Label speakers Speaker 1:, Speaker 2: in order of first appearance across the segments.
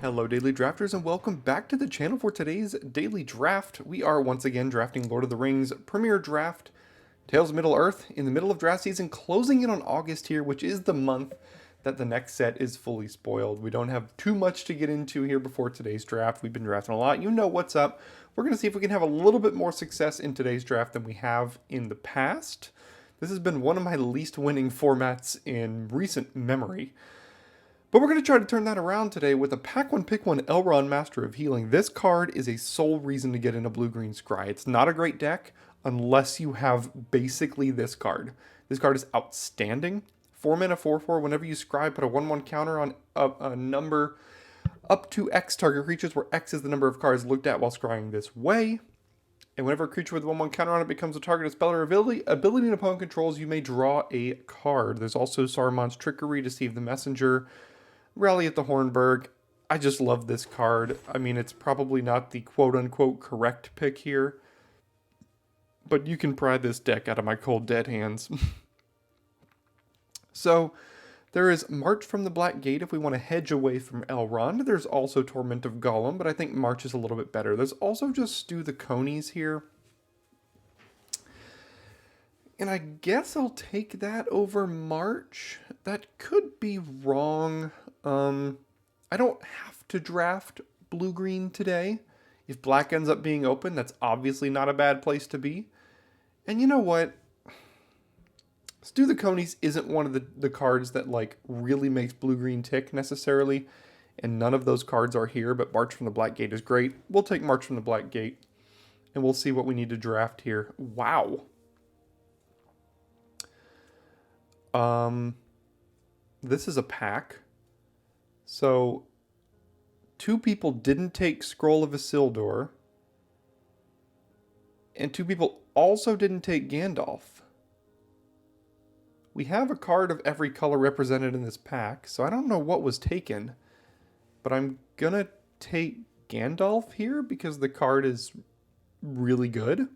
Speaker 1: Hello Daily Drafters and welcome back to the channel for today's Daily Draft. We are once again drafting Lord of the Rings Premier Draft, Tales of Middle-earth, in the middle of draft season, closing in on August here, which is the month that the next set is fully spoiled. We don't have too much to get into here before today's draft. We've been drafting a lot. You know what's up. We're going to see if we can have a little bit more success in today's draft than we have in the past. This has been one of my least winning formats in recent memory. But we're going to try to turn that around today with a Pack 1 Pick 1 Elrond Master of Healing. This card is a sole reason to get in a blue-green scry. It's not a great deck unless you have basically this card. This card is outstanding. 4 mana 4/4. Whenever you scry, put a 1/1 counter on a number up to X target creatures, where X is the number of cards looked at while scrying this way. And whenever a creature with a 1/1 counter on it becomes a target of spell or ability an opponent controls, you may draw a card. There's also Saruman's Trickery, Deceive the Messenger, Rally at the Hornburg. I just love this card. I mean, it's probably not the quote-unquote correct pick here, but you can pry this deck out of my cold dead hands. So, there is March from the Black Gate if we want to hedge away from Elrond. There's also Torment of Gollum, but I think March is a little bit better. There's also just Stew the Conies here. And I guess I'll take that over March. That could be wrong. I don't have to draft blue-green today. If black ends up being open, that's obviously not a bad place to be. And you know what? Stew the Conies isn't one of the cards that like really makes blue-green tick necessarily. And none of those cards are here, but March from the Black Gate is great. We'll take March from the Black Gate. And we'll see what we need to draft here. Wow. This is a pack. So, 2 people didn't take Scroll of Isildur, and 2 people also didn't take Gandalf. We have a card of every color represented in this pack, so I don't know what was taken, but I'm gonna take Gandalf here because the card is really good.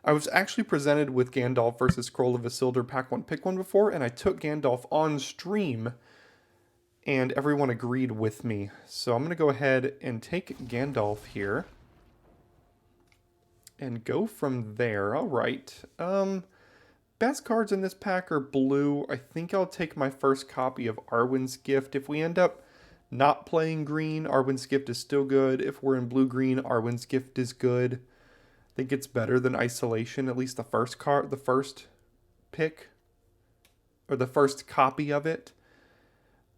Speaker 1: I was actually presented with Gandalf versus Scroll of Isildur Pack 1 Pick 1 before, and I took Gandalf on stream, and everyone agreed with me. So I'm going to go ahead and take Gandalf here and go from there. All right. Best cards in this pack are blue. I think I'll take my first copy of Arwen's Gift. If we end up not playing green, Arwen's Gift is still good. If we're in blue-green, Arwen's Gift is good. I think it's better than Isolation, at least the first card, the first pick, or the first copy of it.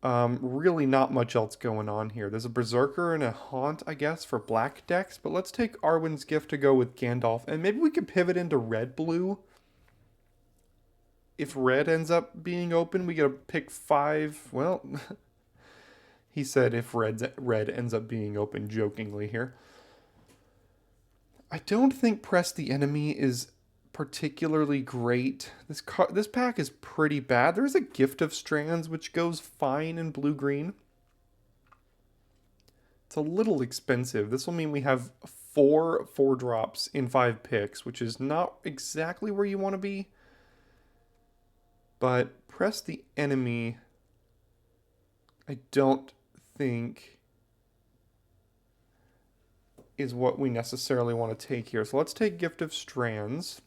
Speaker 1: Really not much else going on here. There's a Berserker and a Haunt, I guess, for black decks, but let's take Arwen's Gift to go with Gandalf, and maybe we could pivot into red-blue. If red ends up being open, we get to pick 5. Well, he said if red ends up being open, jokingly here. I don't think Press the Enemy is particularly great. This pack is pretty bad. There's a Gift of Strands, which goes fine in blue-green. It's a little expensive. This will mean we have 4 4-drops in 5 picks, which is not exactly where you want to be. But Press the Enemy, I don't think is what we necessarily want to take here. So let's take Gift of Strands.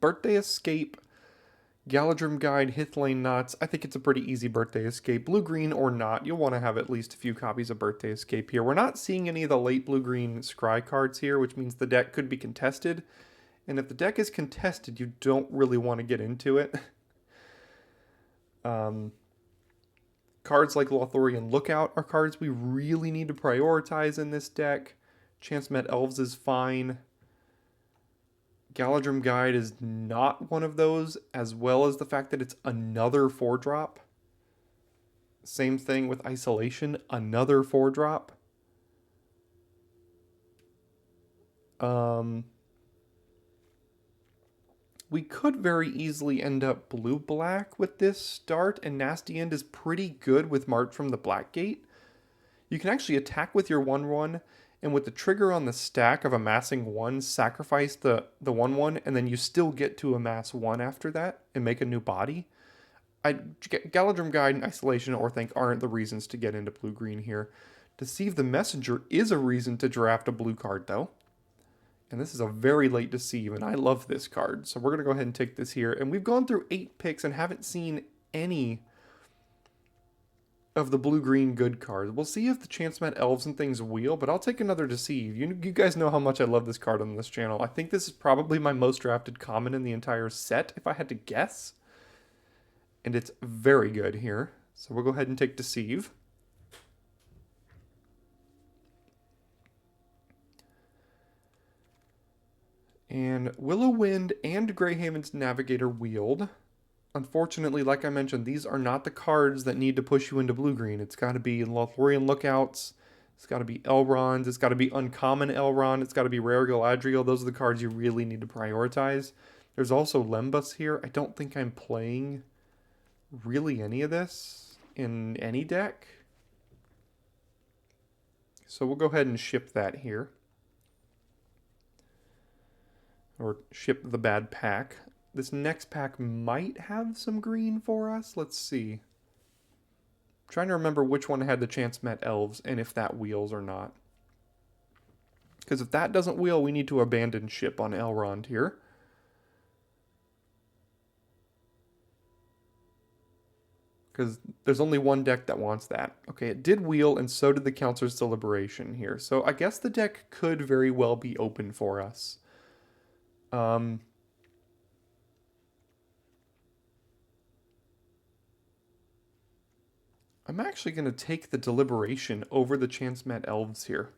Speaker 1: Birthday Escape, Galadrim Guide, Hithlane Knots. I think it's a pretty easy Birthday Escape. Blue-green or not, you'll want to have at least a few copies of Birthday Escape here. We're not seeing any of the late blue-green scry cards here, which means the deck could be contested. And if the deck is contested, you don't really want to get into it. Cards like Lothlorien Lookout are cards we really need to prioritize in this deck. Chance Met Elves is fine. Galadrim Guide is not one of those, as well as the fact that it's another 4-drop. Same thing with Isolation, another 4-drop. We could very easily end up blue-black with this start, and Nasty End is pretty good with March from the Black Gate. You can actually attack with your 1/1, and with the trigger on the stack of amassing 1, sacrifice the 1/1, and then you still get to amass 1 after that and make a new body. Galadrim Guide and Isolation or Think aren't the reasons to get into blue-green here. Deceive the Messenger is a reason to draft a blue card, though. And this is a very late Deceive, and I love this card. So we're going to go ahead and take this here. And we've gone through 8 picks and haven't seen any of the blue-green good cards. We'll see if the Chance-Met Elves and things wheel, but I'll take another Deceive. You guys know how much I love this card on this channel. I think this is probably my most drafted common in the entire set, if I had to guess. And it's very good here. So we'll go ahead and take Deceive. And Willow Wind and Greyhaven's Navigator wheeled. Unfortunately, like I mentioned, these are not the cards that need to push you into blue-green. It's got to be Lothlorien Lookouts. It's got to be Elrond. It's got to be Uncommon Elrond. It's got to be Rare Galadriel. Those are the cards you really need to prioritize. There's also Lembas here. I don't think I'm playing really any of this in any deck. So we'll go ahead and ship that here. Or ship the bad pack. This next pack might have some green for us. Let's see. I'm trying to remember which one had the Chance-Met Elves and if that wheels or not. Because if that doesn't wheel, we need to abandon ship on Elrond here. Because there's only one deck that wants that. Okay, it did wheel, and so did the Counselor's Deliberation here. So I guess the deck could very well be open for us. I'm actually going to take the Deliberation over the Chance-Met Elves here.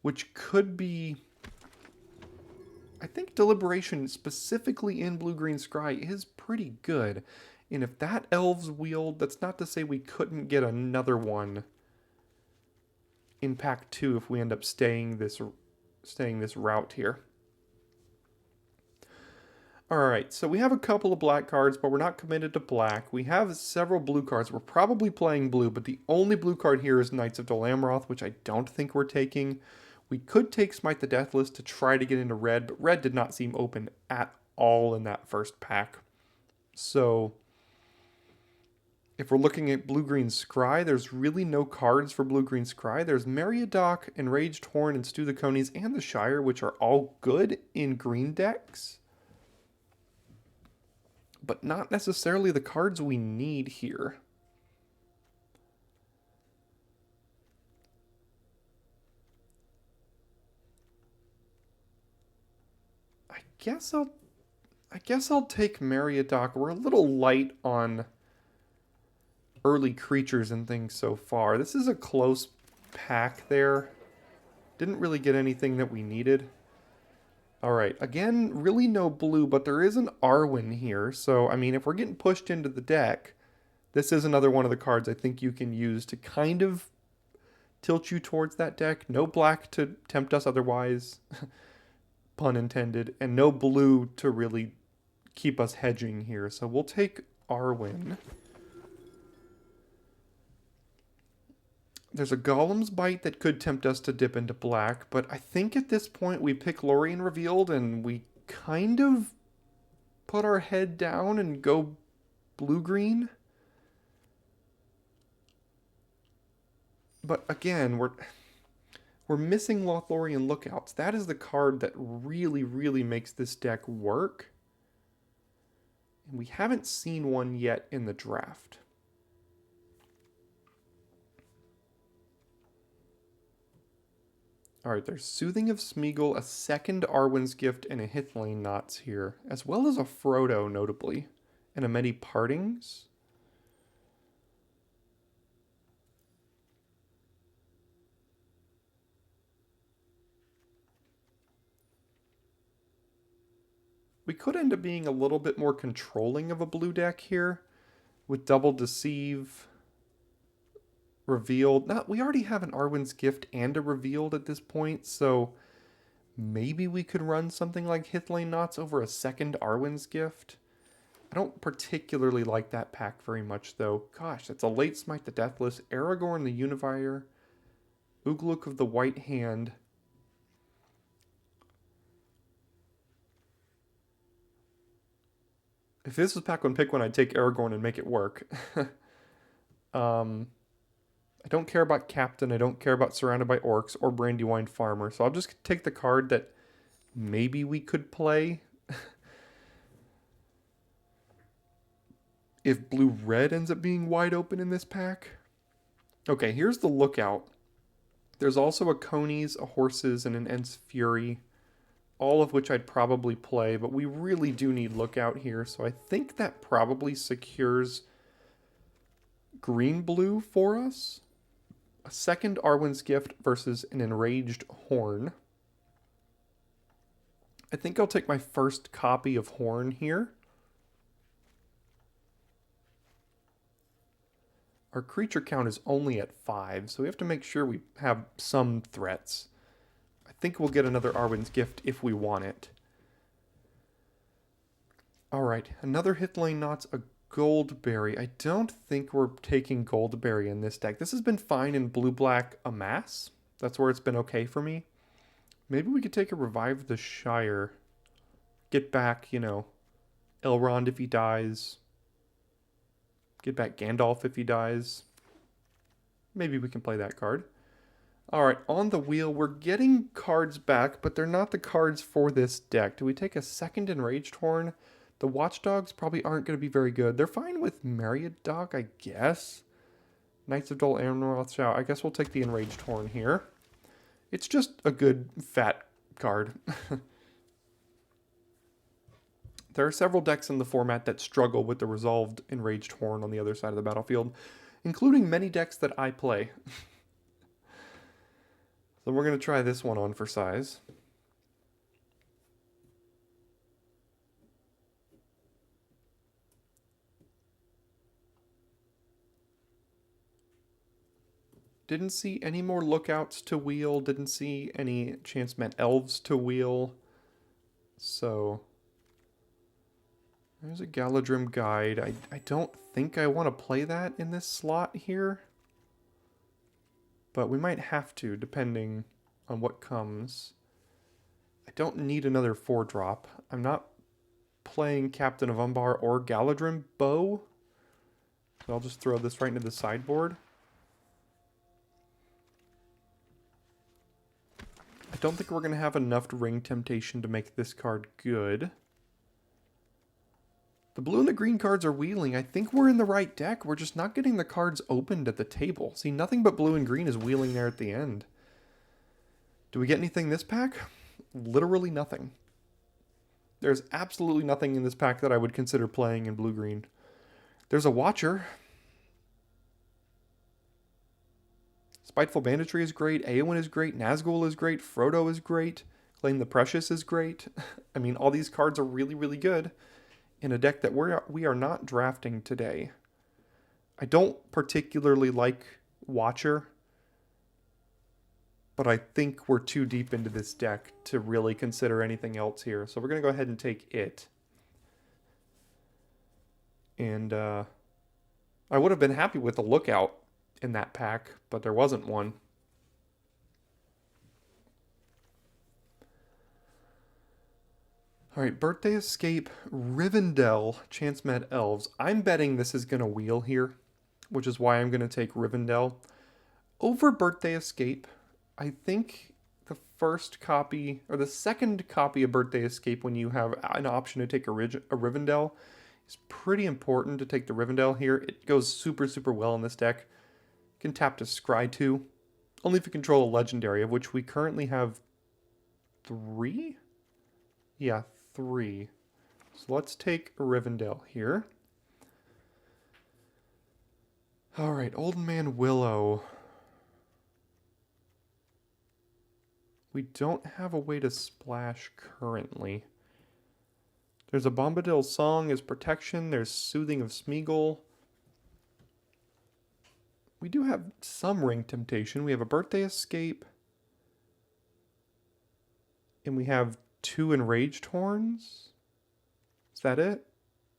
Speaker 1: Which could be... I think Deliberation, specifically in Blue-Green Scry, is pretty good. And if that Elves wheeled, that's not to say we couldn't get another one in pack 2 if we end up staying this route here. Alright, so we have a couple of black cards, but we're not committed to black. We have several blue cards. We're probably playing blue, but the only blue card here is Knights of Dol Amroth, which I don't think we're taking. We could take Smite the Deathless to try to get into red, but red did not seem open at all in that first pack. So if we're looking at Blue-Green Scry, there's really no cards for Blue-Green Scry. There's Meriadoc, Enraged Horn, and Stew the Conies, and the Shire, which are all good in green decks. But not necessarily the cards we need here. I guess I'll take Meriadoc. We're a little light on early creatures and things so far. This is a close pack there. Didn't really get anything that we needed. Alright, again, really no blue, but there is an Arwen here. So, I mean, if we're getting pushed into the deck, this is another one of the cards I think you can use to kind of tilt you towards that deck. No black to tempt us otherwise, pun intended, and no blue to really keep us hedging here. So we'll take Arwen. There's a Golem's Bite that could tempt us to dip into black, but I think at this point we pick Lorien Revealed and we kind of put our head down and go blue-green. But again, we're missing Lothlorien Lookouts. That is the card that really, really makes this deck work. And we haven't seen one yet in the draft. Alright, there's Soothing of Smeagol, a second Arwen's Gift, and a Hithlane Knots here, as well as a Frodo, notably, and a Many Partings. We could end up being a little bit more controlling of a blue deck here, with Double Deceive, Revealed. We already have an Arwen's Gift and a Revealed at this point, so maybe we could run something like Hithlane Knots over a second Arwen's Gift. I don't particularly like that pack very much, though. Gosh, that's a late Smite the Deathless, Aragorn the Unifier, Ugluk of the White Hand. If this was pack one pick one, I'd take Aragorn and make it work. I don't care about Captain. I don't care about Surrounded by Orcs or Brandywine Farmer. So I'll just take the card that maybe we could play. If blue-red ends up being wide open in this pack. Okay, here's the Lookout. There's also a Conies, a Horses, and an Ents Fury. All of which I'd probably play, but we really do need Lookout here. So I think that probably secures green-blue for us. A second Arwen's Gift versus an Enraged Horn. I think I'll take my first copy of Horn here. Our creature count is only at 5, so we have to make sure we have some threats. I think we'll get another Arwen's Gift if we want it. Alright, another Hithlane Knots, a Goldberry. I don't think we're taking Goldberry in this deck. This has been fine in blue-black Amass. That's where it's been okay for me. Maybe we could take a Revive the Shire. Get back, you know, Elrond if he dies. Get back Gandalf if he dies. Maybe we can play that card. Alright, on the wheel, we're getting cards back, but they're not the cards for this deck. Do we take a second Enraged Horn? The Watchdogs probably aren't going to be very good. They're fine with Meriadoc, I guess. Knights of Dol Amroth, I guess we'll take the Enraged Horn here. It's just a good, fat card. There are several decks in the format that struggle with the Resolved Enraged Horn on the other side of the battlefield, including many decks that I play. So we're going to try this one on for size. Didn't see any more Lookouts to wheel. Didn't see any Chance-Meant Elves to wheel. So there's a Galadrim Guide. I don't think I want to play that in this slot here. But we might have to, depending on what comes. I don't need another 4-drop. I'm not playing Captain of Umbar or Galadrim Bow. So I'll just throw this right into the sideboard. I don't think we're going to have enough Ring Temptation to make this card good. The blue and the green cards are wheeling. I think we're in the right deck. We're just not getting the cards opened at the table. See, nothing but blue and green is wheeling there at the end. Do we get anything this pack? Literally nothing. There's absolutely nothing in this pack that I would consider playing in blue-green. There's a Watcher. Spiteful Banditry is great, Eowyn is great, Nazgul is great, Frodo is great, Claim the Precious is great. I mean, all these cards are really, really good in a deck that we are not drafting today. I don't particularly like Watcher, but I think we're too deep into this deck to really consider anything else here. So we're going to go ahead and take it. And I would have been happy with a Lookout in that pack, but there wasn't one. Alright, Birthday Escape, Rivendell, Chance-Met Elves. I'm betting this is going to wheel here, which is why I'm going to take Rivendell. Over Birthday Escape, I think the first copy, or the second copy of Birthday Escape when you have an option to take a Rivendell, is pretty important to take the Rivendell here. It goes super, super well in this deck. You can tap to Scry 2, only if you control a legendary, of which we currently have 3? Yeah, 3. So let's take a Rivendell here. Alright, Old Man Willow. We don't have a way to splash currently. There's a Bombadil Song as protection. There's Soothing of Smeagol. We do have some Ring Temptation. We have a Birthday Escape. And we have 2 Enraged Horns. Is that it?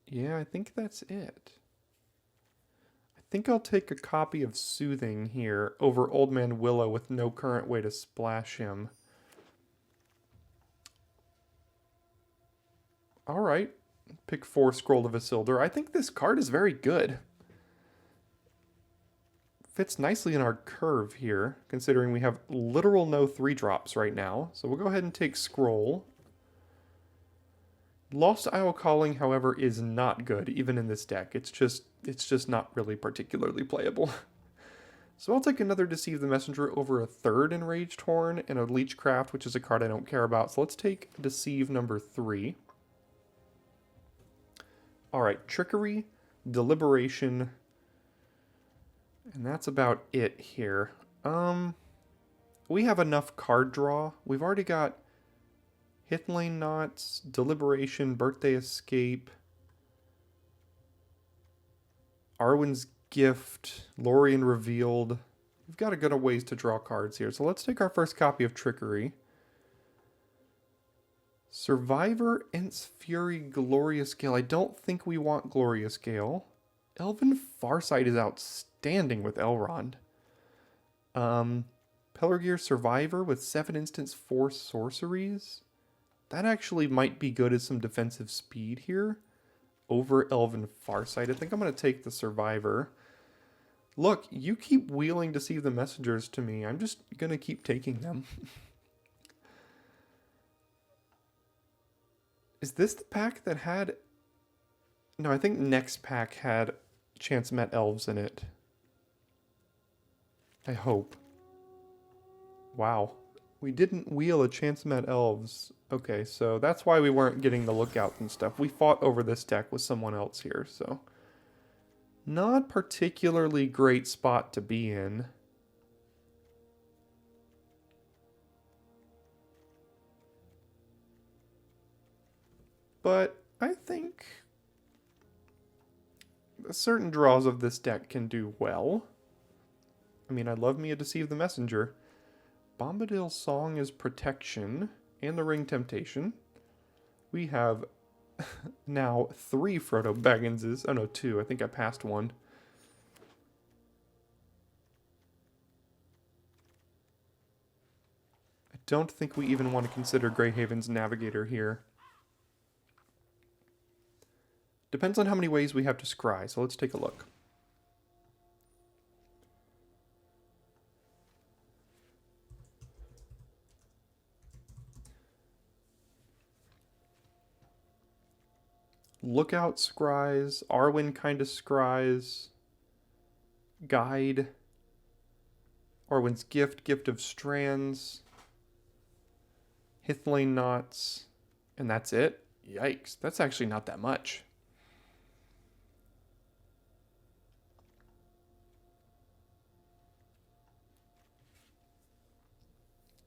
Speaker 1: Yeah, I think that's it. I think I'll take a copy of Soothing here over Old Man Willow with no current way to splash him. Alright. Pick 4 Scroll of Isildur. I think this card is very good. Fits nicely in our curve here, considering we have literal no 3-drops right now. So we'll go ahead and take Scroll. Lost Isle Calling, however, is not good, even in this deck. It's just not really particularly playable. So I'll take another Deceive the Messenger over a 3rd Enraged Horn and a Leechcraft, which is a card I don't care about. So let's take Deceive number 3. Alright, Trickery, Deliberation, and that's about it here. We have enough card draw. We've already got Hithlane Knots, Deliberation, Birthday Escape, Arwen's Gift, Lorien Revealed. We've got a good ways to draw cards here. So let's take our first copy of Trickery. Survivor, Ents Fury, Glorious Gale. I don't think we want Glorious Gale. Elven Farsight is outstanding with Elrond. Pelargir Survivor with 7 instants, 4 sorceries. That actually might be good as some defensive speed here over Elven Farsight. I think I'm going to take the Survivor. Look, you keep wheeling Deceive the Messengers to me. I'm just going to keep taking them. Is this the pack that had... No, I think next pack had Chance Met Elves in it. I hope. Wow. We didn't wheel a Chance Met Elves. Okay, so that's why we weren't getting the lookouts and stuff. We fought over this deck with someone else here, so... Not particularly great spot to be in. But I think certain draws of this deck can do well. I mean, I love me a Deceive the Messenger. Bombadil's Song is protection and the Ring Temptation. We have now 3 Frodo Bagginses. Oh no, 2. I think I passed one. I don't think we even want to consider Greyhaven's Navigator here. Depends on how many ways we have to scry, so let's take a look. Lookout scries, Arwen kind of scries, Guide, Arwen's Gift, Gift of Strands, Hithlane Knots, and that's it? Yikes, that's actually not that much.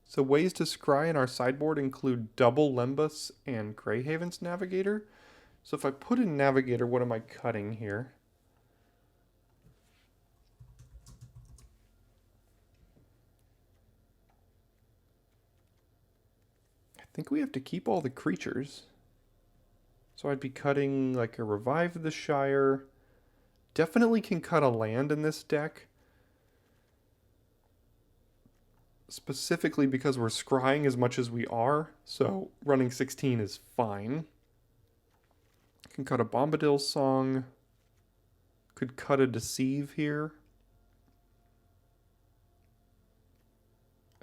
Speaker 1: So ways to scry in our sideboard include double Lembas and Greyhaven's Navigator. So if I put in Navigator, what am I cutting here? I think we have to keep all the creatures. So I'd be cutting like a Revive the Shire. Definitely can cut a land in this deck. Specifically because we're scrying as much as we are, so running 16 is fine. Can cut a Bombadil's Song. Could cut a Deceive here.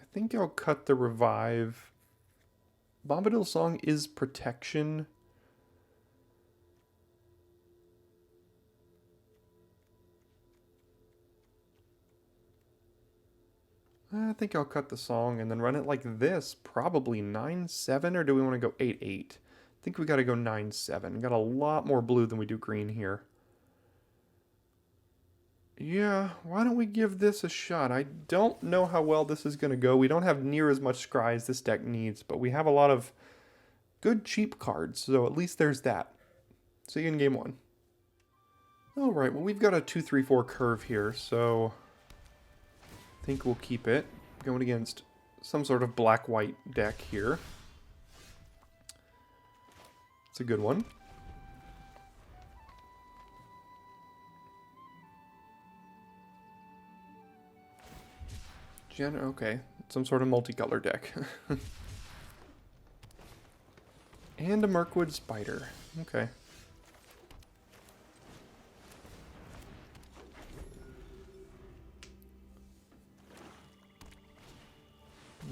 Speaker 1: I think I'll cut the Revive. Bombadil's Song is protection. I think I'll cut the Song and then run it like this. Probably 9-7, or do we want to go 8-8? I think we got to go 9-7. We got a lot more blue than we do green here. Yeah, why don't we give this a shot? I don't know how well this is going to go. We don't have near as much scry as this deck needs, but we have a lot of good cheap cards, so at least there's that. See you in game 1. Alright, well we've got a 2-3-4 curve here, so I think we'll keep it. Going against some sort of black-white deck here. It's a good one. Okay, some sort of multicolor deck. And a Mirkwood Spider. Okay.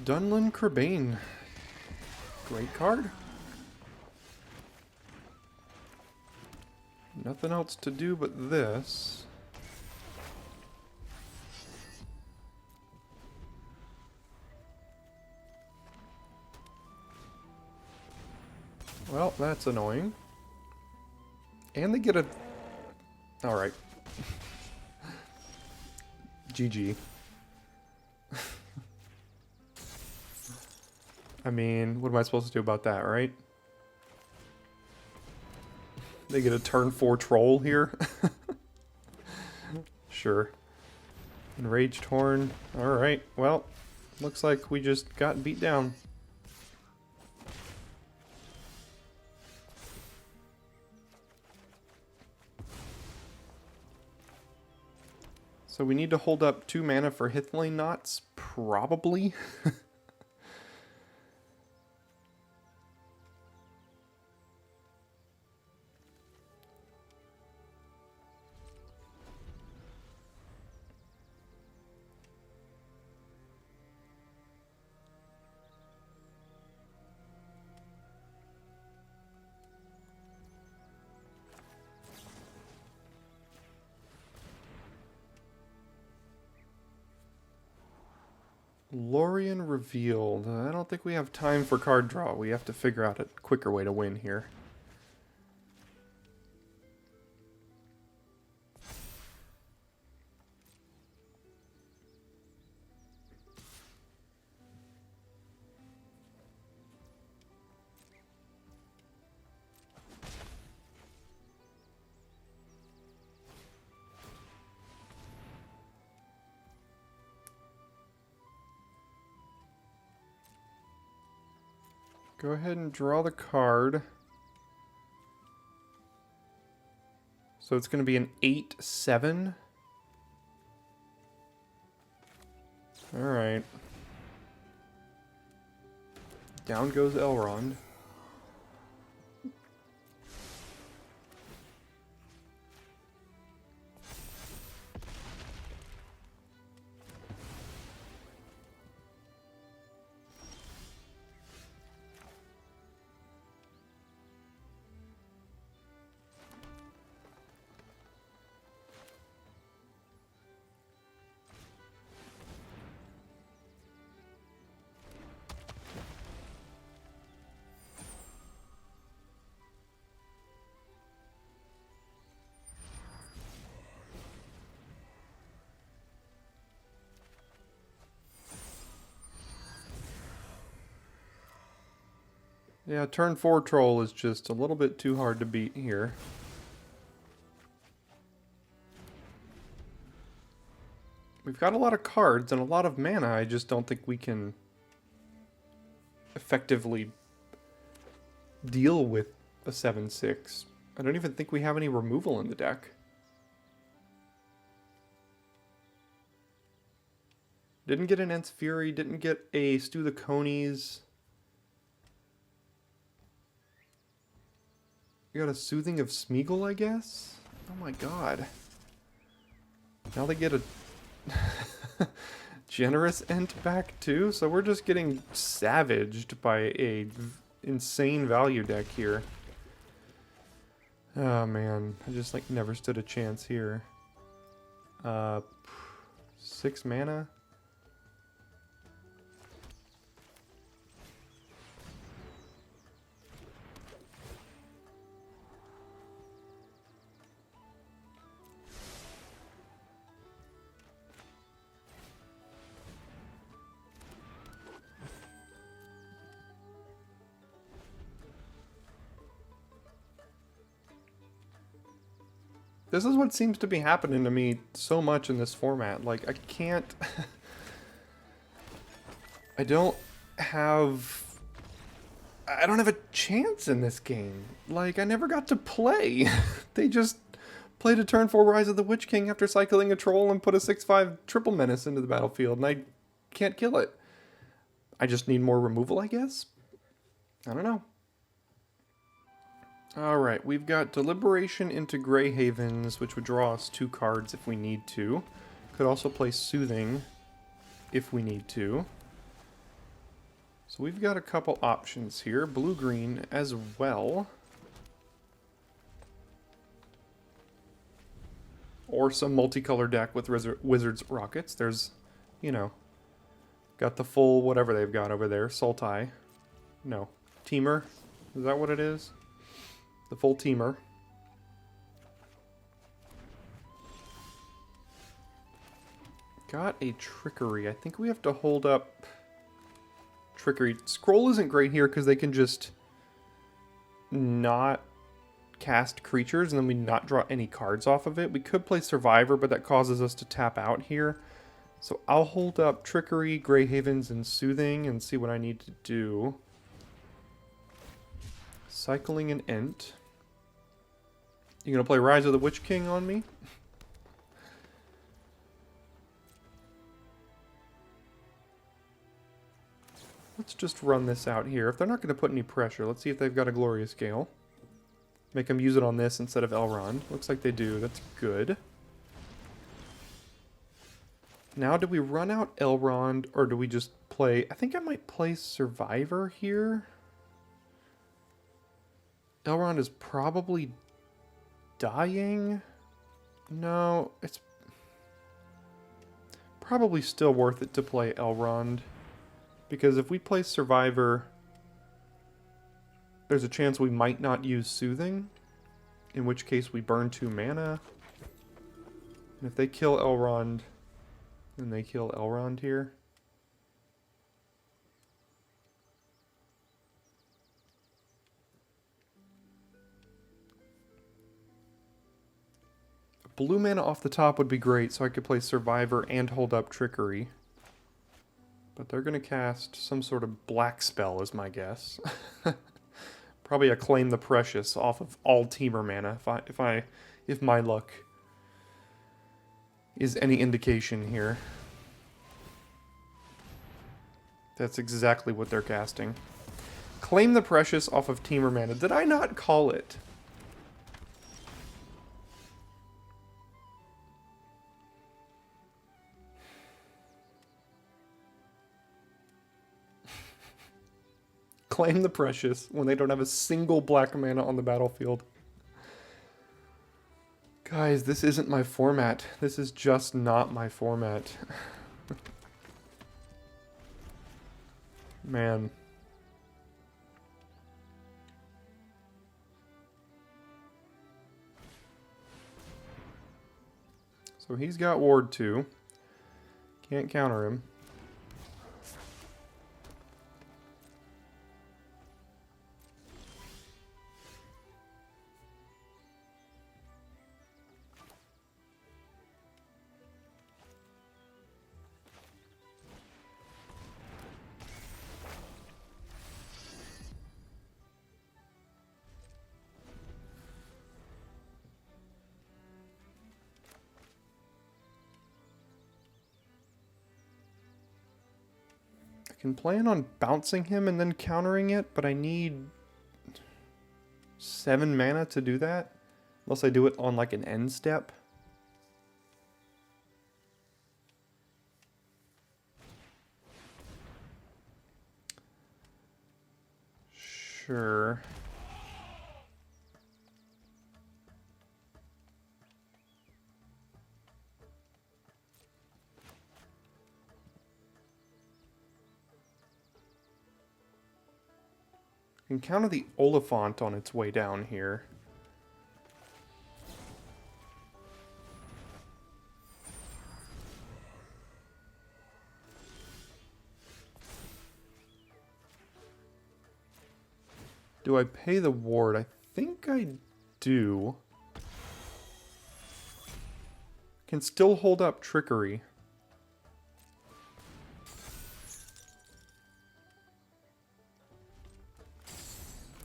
Speaker 1: Dunlin Crebain. Great card. Nothing else to do but this. Well, that's annoying. And they get a... Alright. GG. I mean, what am I supposed to do about that, right? They get a turn 4 troll here. Sure. Enraged Horn. Alright, well, looks like we just got beat down. So we need to hold up 2 mana for Hithlane Knots, probably. Lorien Revealed. I don't think we have time for card draw. We have to figure out a quicker way to win here. Go ahead and draw the card. So it's going to be an 8/7. Alright. Down goes Elrond. Yeah, turn 4 troll is just a little bit too hard to beat here. We've got a lot of cards and a lot of mana. I just don't think we can effectively deal with a 7/6. I don't even think we have any removal in the deck. Didn't get an Ents Fury, didn't get a Stew the Conies. We got a Soothing of Smeagol, I guess? Oh my god. Now they get a Generous Ent back too? So we're just getting savaged by a insane value deck here. Oh man, I just like never stood a chance here. 6 mana? This is what seems to be happening to me so much in this format. Like, I can't... I don't have a chance in this game. Like, I never got to play. They just played a turn 4 Rise of the Witch King after cycling a troll and put a 6/5 triple menace into the battlefield, and I can't kill it. I just need more removal, I guess? I don't know. Alright, we've got Deliberation into Grey Havens, which would draw us 2 cards if we need to. Could also play Soothing if we need to. So we've got a couple options here. Blue-green as well. Or some multicolor deck with Wizards Rockets. There's, you know, got the full whatever they've got over there. Sultai. No. Teamer. Is that what it is? The full Teamer. Got a Trickery. I think we have to hold up Trickery. Scroll isn't great here because they can just not cast creatures and then we not draw any cards off of it. We could play Survivor, but that causes us to tap out here. So I'll hold up Trickery, Grey Havens, and Soothing and see what I need to do. Cycling an Ent. You gonna play Rise of the Witch King on me? Let's just run this out here. If they're not going to put any pressure, let's see if they've got a Glorious Gale. Make them use it on this instead of Elrond. Looks like they do. That's good. Now, do we run out Elrond, or do we just play... I think I might play Survivor here. Elrond is probably dying. No, it's probably still worth it to play Elrond. Because if we play Survivor, there's a chance we might not use Soothing, in which case we burn 2 mana. And if they kill Elrond, then they kill Elrond here. Blue mana off the top would be great, so I could play Survivor and hold up Trickery. But they're going to cast some sort of black spell, is my guess. Probably a Claim the Precious off of all Teamer mana, if my luck is any indication here. That's exactly what they're casting. Claim the Precious off of Teamer mana. Did I not call it? Claim the Precious when they don't have a single black mana on the battlefield. Guys, this isn't my format. This is just not my format. Man. So he's got Ward 2. Can't counter him. I can plan on bouncing him and then countering it, but I need 7 mana to do that. Unless I do it on like an end step. Sure. Can counter the Oliphant on its way down here. Do I pay the ward? I think I do. Can still hold up Trickery.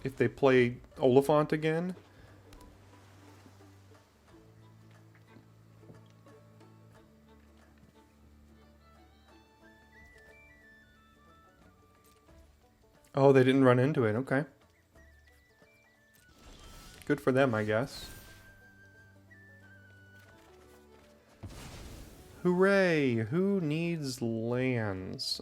Speaker 1: If they play Oliphant again. Oh, they didn't run into it. Okay. Good for them, I guess. Hooray! Who needs lands?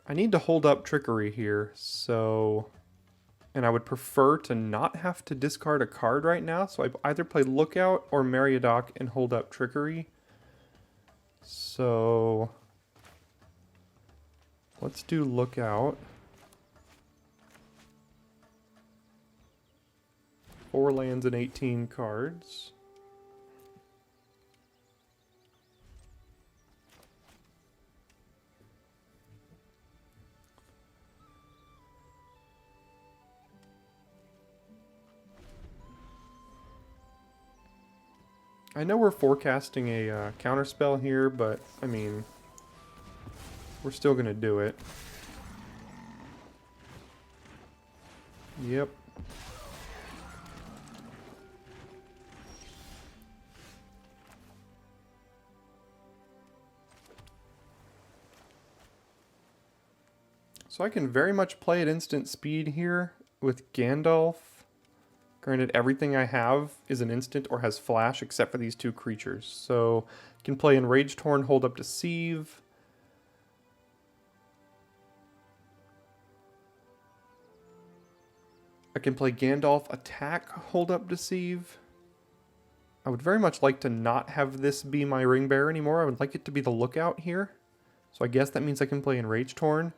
Speaker 1: I need to hold up Trickery here, so... And I would prefer to not have to discard a card right now, so I either play Lookout or Meriadoc and hold up Trickery. So... let's do Lookout. 4 lands and 18 cards. I know we're forecasting a counterspell here, but, I mean, we're still going to do it. Yep. So I can very much play at instant speed here with Gandalf. Granted, everything I have is an instant or has flash except for these 2 creatures. So I can play Enraged Torn, hold up Deceive. I can play Gandalf, attack, hold up Deceive. I would very much like to not have this be my Ring Bearer anymore. I would like it to be the Lookout here. So I guess that means I can play Enraged Torn.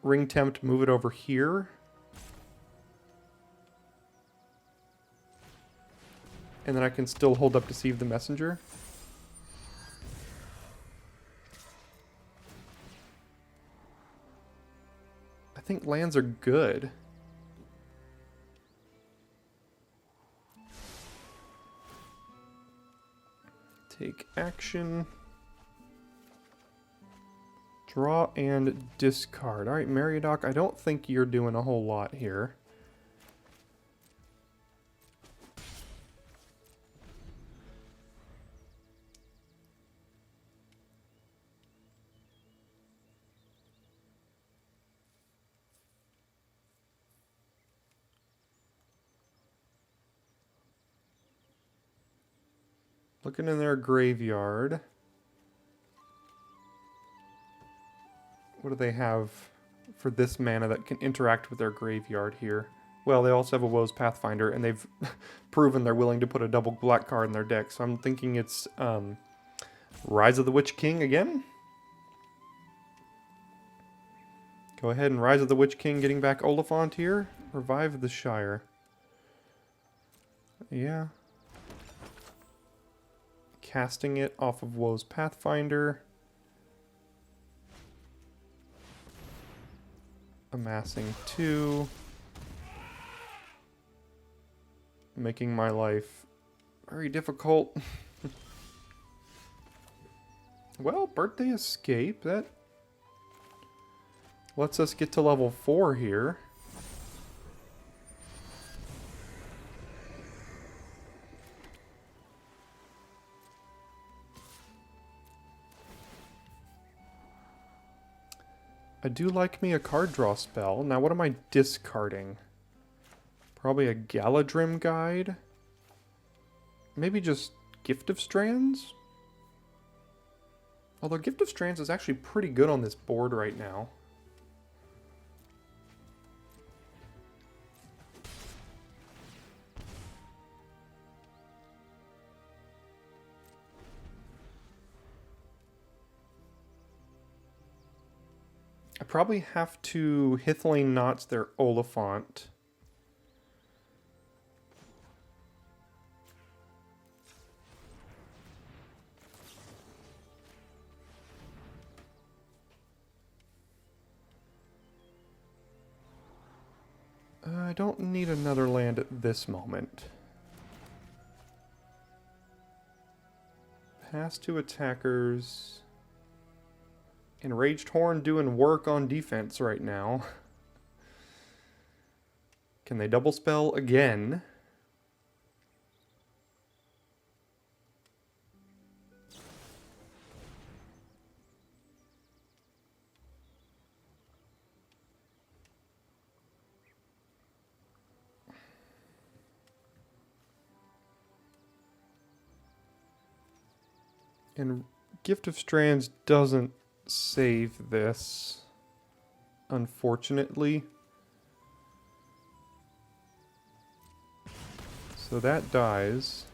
Speaker 1: Ring Tempt, move it over here. And then I can still hold up Deceive the Messenger. I think lands are good. Take action. Draw and discard. Alright, Meriadoc, I don't think you're doing a whole lot here. Looking in their graveyard. What do they have for this mana that can interact with their graveyard here? Well, they also have a Woe's Pathfinder, and they've proven they're willing to put a double black card in their deck. So I'm thinking it's Rise of the Witch King again. Go ahead and Rise of the Witch King, getting back Oliphant here. Revive the Shire. Yeah. Casting it off of Woe's Pathfinder. Amassing 2. Making my life very difficult. Well, Birthday Escape, that lets us get to level 4 here. I do like me a card draw spell. Now what am I discarding? Probably a Galadrim Guide? Maybe just Gift of Strands? Although Gift of Strands is actually pretty good on this board right now. I probably have to Hithlane Knots their Oliphant. I don't need another land at this moment. Pass to attackers. Enraged Horn doing work on defense right now. Can they double spell again? And Gift of Strands doesn't save this. unfortunately. So that dies.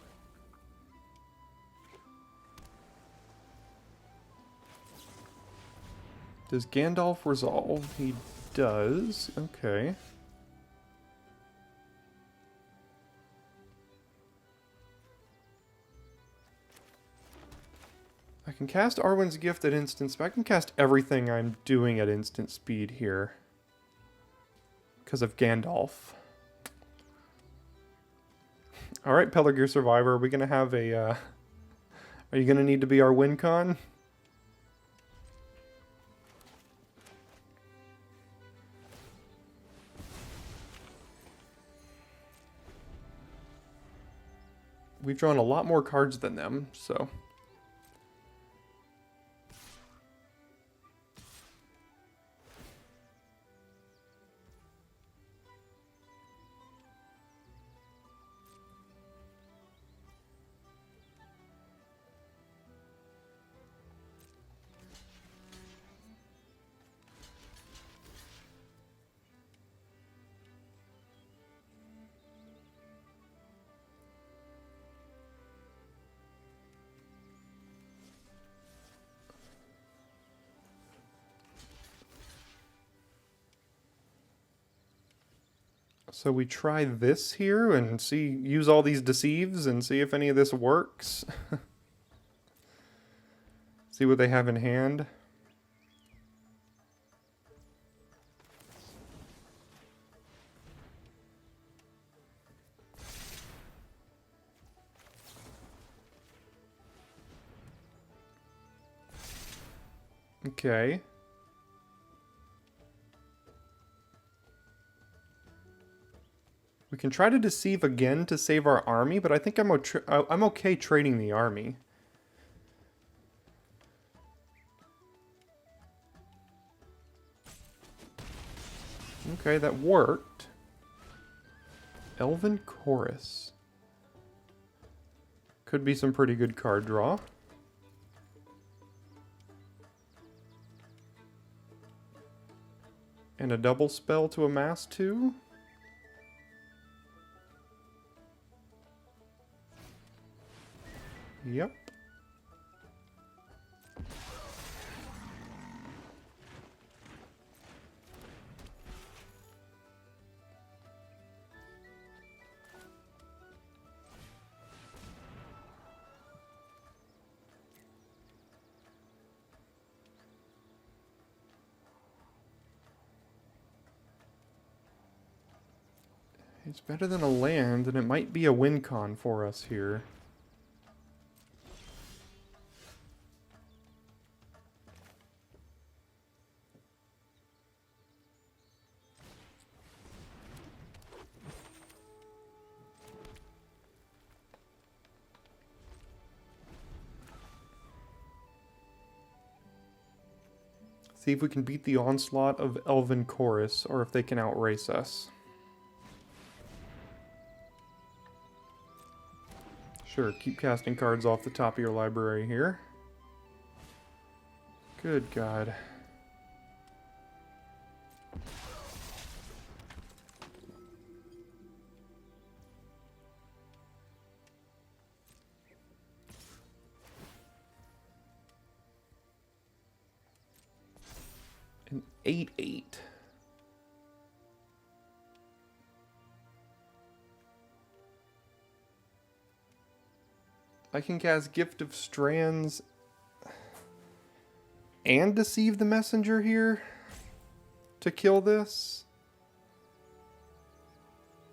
Speaker 1: Does Gandalf resolve? He does. Okay. I can cast Arwen's Gift at instant speed. I can cast everything I'm doing at instant speed here. Because of Gandalf. Alright, Pelargir Survivor, are we going to have a... Are you going to need to be our win con? We've drawn a lot more cards than them, so... So we try this here and see, use all these deceives and see if any of this works. See what they have in hand. Okay. We can try to deceive again to save our army, but I think I'm okay trading the army. Okay, that worked. Elven Chorus. Could be some pretty good card draw. And a double spell to amass 2. Yep. It's better than a land, and it might be a win con for us here. See if we can beat the onslaught of Elven Chorus, or if they can outrace us. Sure, keep casting cards off the top of your library here. Good God. An 8/8. I can cast Gift of Strands and Deceive the Messenger here to kill this.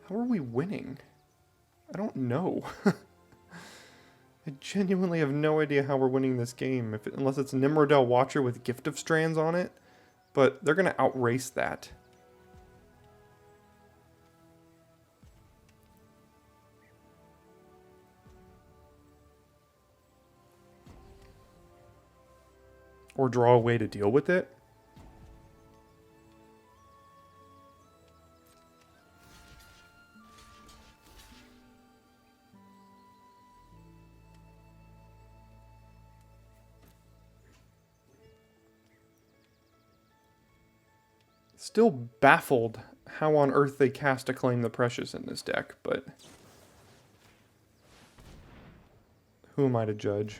Speaker 1: How are we winning? I don't know. I genuinely have no idea how we're winning this game, unless it's Nimrodel Watcher with Gift of Strands on it. But they're going to outrace that. Or draw a way to deal with it. Still baffled how on earth they cast Acclaim the Precious in this deck, but who am I to judge?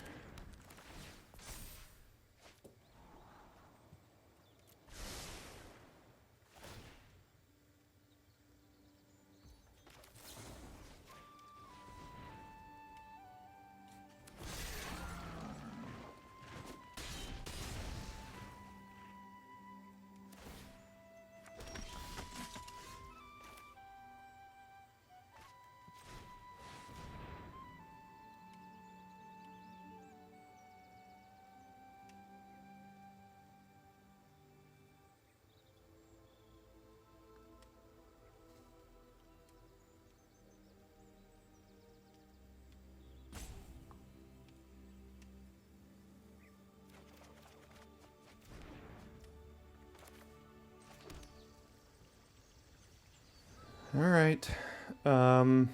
Speaker 1: Alright. Alright,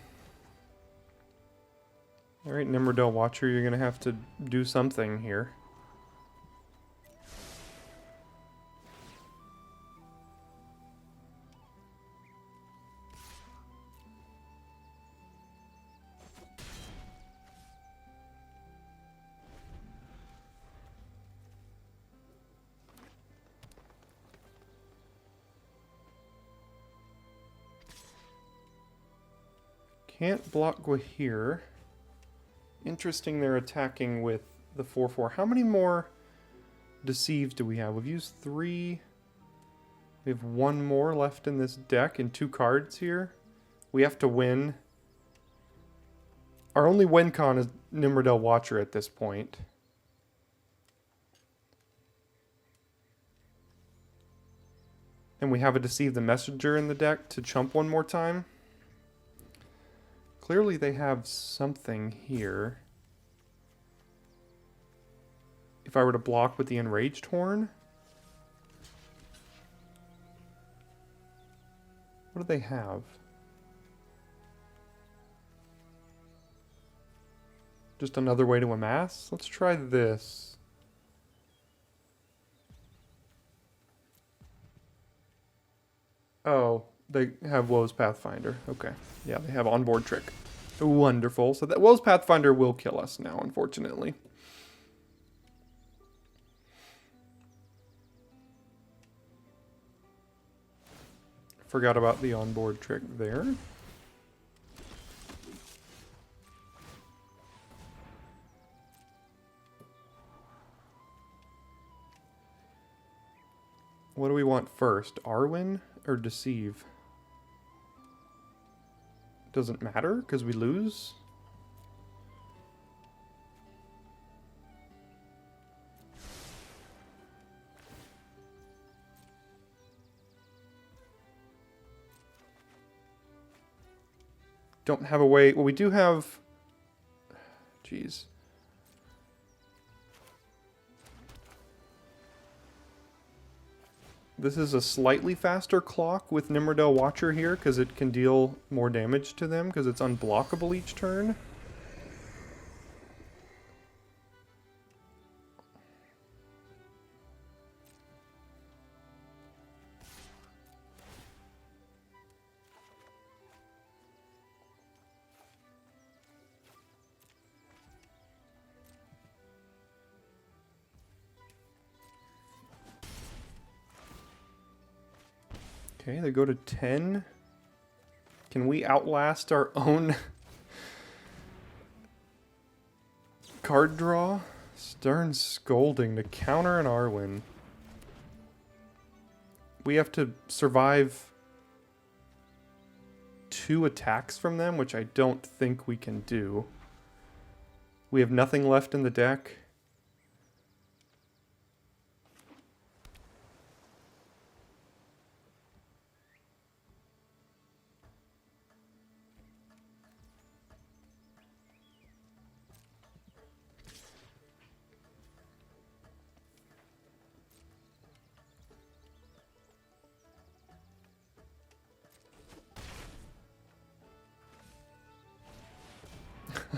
Speaker 1: Nimrodel Watcher, you're gonna have to do something here. Can't block Gwahir. Interesting they're attacking with the 4/4. How many more Deceives do we have? We've used 3. We have 1 more left in this deck and 2 cards here. We have to win. Our only win con is Nimrodel Watcher at this point. And we have a Deceive the Messenger in the deck to chump one more time. Clearly they have something here. If I were to block with the Enraged Horn. What do they have? Just another way to amass? Let's try this. Oh, they have Woe's Pathfinder. Okay. Yeah, they have onboard trick. Wonderful. So that Woe's Pathfinder will kill us now, unfortunately. Forgot about the onboard trick there. What do we want first? Arwen or Deceive? Doesn't matter because we lose. Don't have a way. Well, we do have. Jeez. This is a slightly faster clock with Nimrodel Watcher here because it can deal more damage to them because it's unblockable each turn. Okay, they go to 10. Can we outlast our own card draw? Stern Scolding to counter an Arwen. We have to survive 2 attacks from them, which I don't think we can do. We have nothing left in the deck.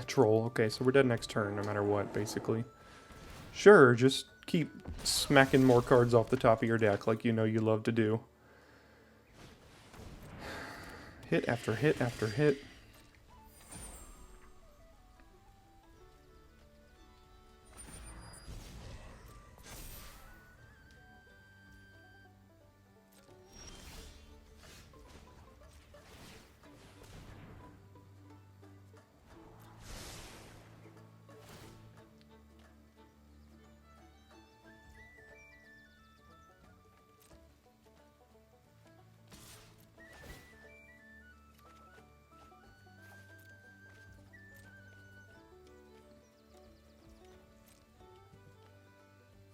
Speaker 1: Troll. Okay, so we're dead next turn no matter what, basically. Sure, just keep smacking more cards off the top of your deck like you know you love to do. Hit after hit after hit.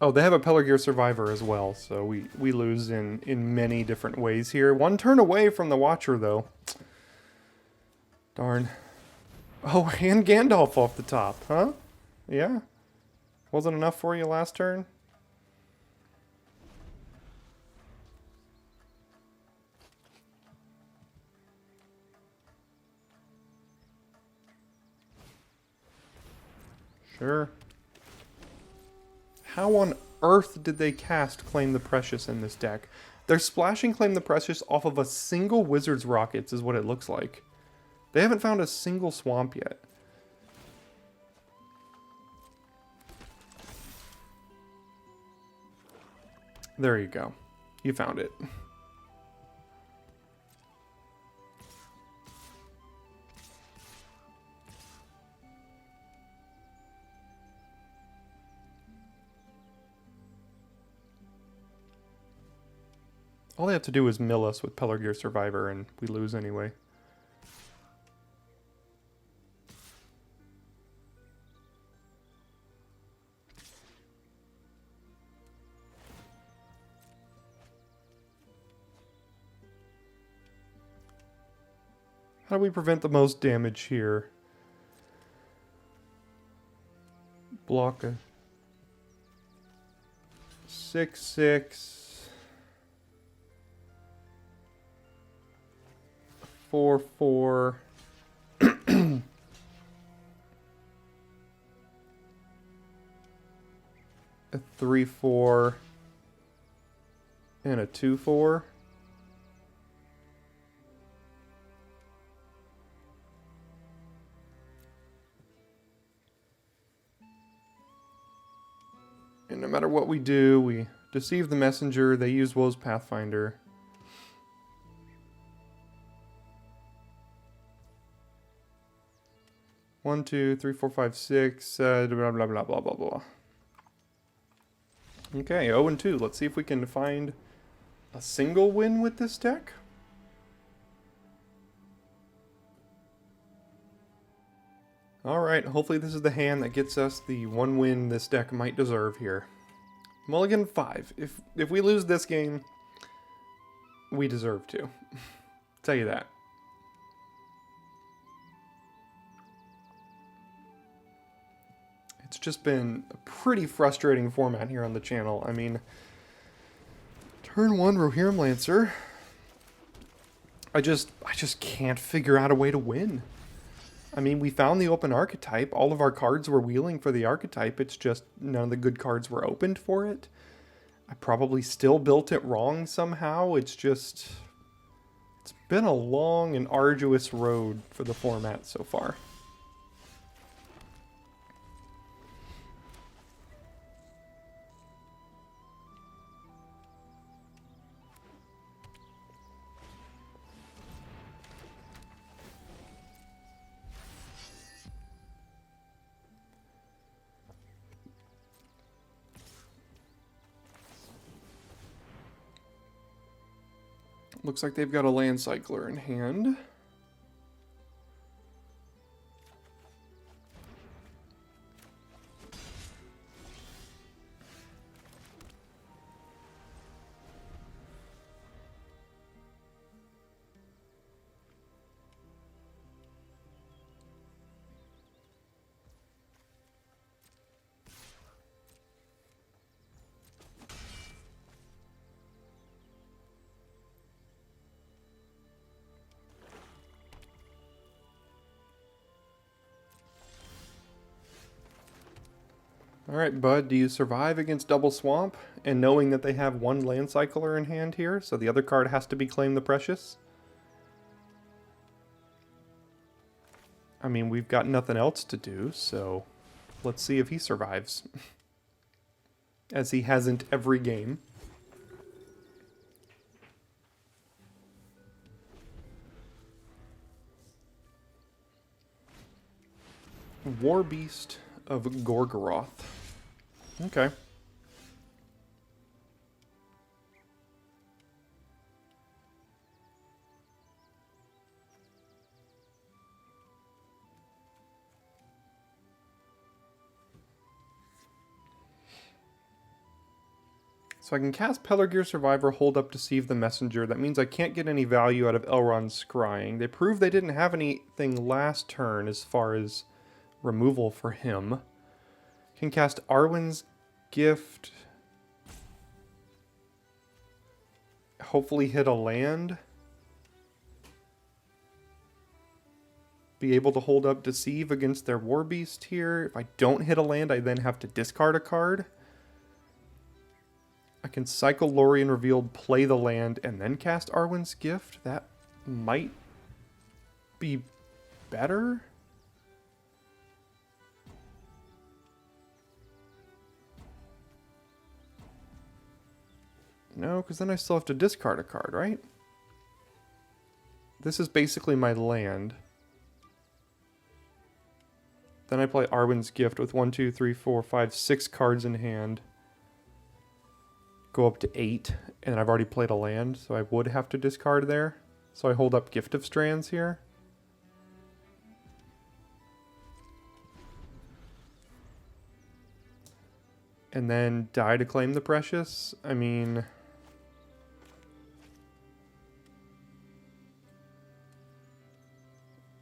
Speaker 1: Oh, they have a Pelargir Survivor as well, so we lose in many different ways here. One turn away from the Watcher, though. Darn. Oh, and Gandalf off the top, huh? Yeah? Wasn't enough for you last turn? Sure. How on earth did they cast Claim the Precious in this deck? They're splashing Claim the Precious off of a single Wizard's Rockets is what it looks like. They haven't found a single swamp yet. There you go. You found it. All they have to do is mill us with Pelargir Survivor and we lose anyway. How do we prevent the most damage here? Block a 6/6. 4/4. A 3/4. And a 2/4. And no matter what we do, we deceive the messenger. They use Woe's Pathfinder. One, two, three, four, five, six. Blah blah blah blah blah blah. Okay, 0-2. Let's see if we can find a single win with this deck. Alright, hopefully this is the hand that gets us the one win this deck might deserve here. Mulligan 5. If we lose this game, we deserve to. Tell you that. It's just been a pretty frustrating format here on the channel. I mean, turn 1 Rohirrim Lancer. I just can't figure out a way to win. I mean, we found the open archetype. All of our cards were wheeling for the archetype. It's just none of the good cards were opened for it. I probably still built it wrong somehow. It's been a long and arduous road for the format so far. Looks like they've got a land cycler in hand. Alright, bud, do you survive against double swamp? And knowing that they have one land cycler in hand here, so the other card has to be Claim the Precious? I mean, we've got nothing else to do, so let's see if he survives. As he hasn't every game. War Beast of Gorgoroth. Okay. So I can cast Pelargir Survivor, hold up, Deceive the Messenger. That means I can't get any value out of Elrond's Scrying. They proved they didn't have anything last turn as far as removal for him. Can cast Arwen's Gift. Hopefully hit a land. Be able to hold up Deceive against their War Beast here. If I don't hit a land, I then have to discard a card. I can cycle Lorien Revealed, play the land, and then cast Arwen's Gift. That might be better. No, because then I still have to discard a card, right? This is basically my land. Then I play Arwen's Gift with 1, 2, 3, 4, 5, 6 cards in hand. Go up to 8, and I've already played a land, so I would have to discard there. So I hold up Gift of Strands here. And then die to claim the Precious. I mean...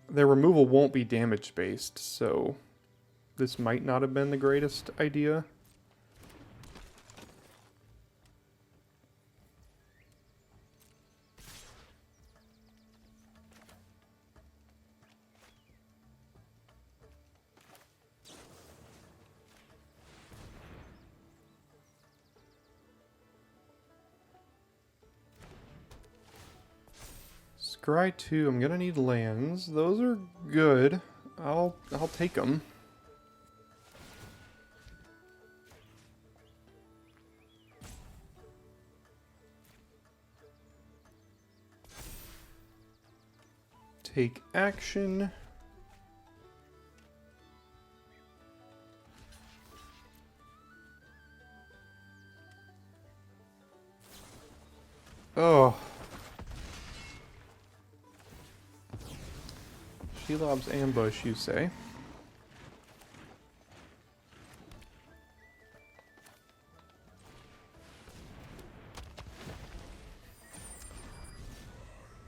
Speaker 1: their removal won't be damage based, so this might not have been the greatest idea. Scry 2, I'm gonna need lands. Those are good. I'll take them. Take action. Oh. Shelob's Ambush, you say?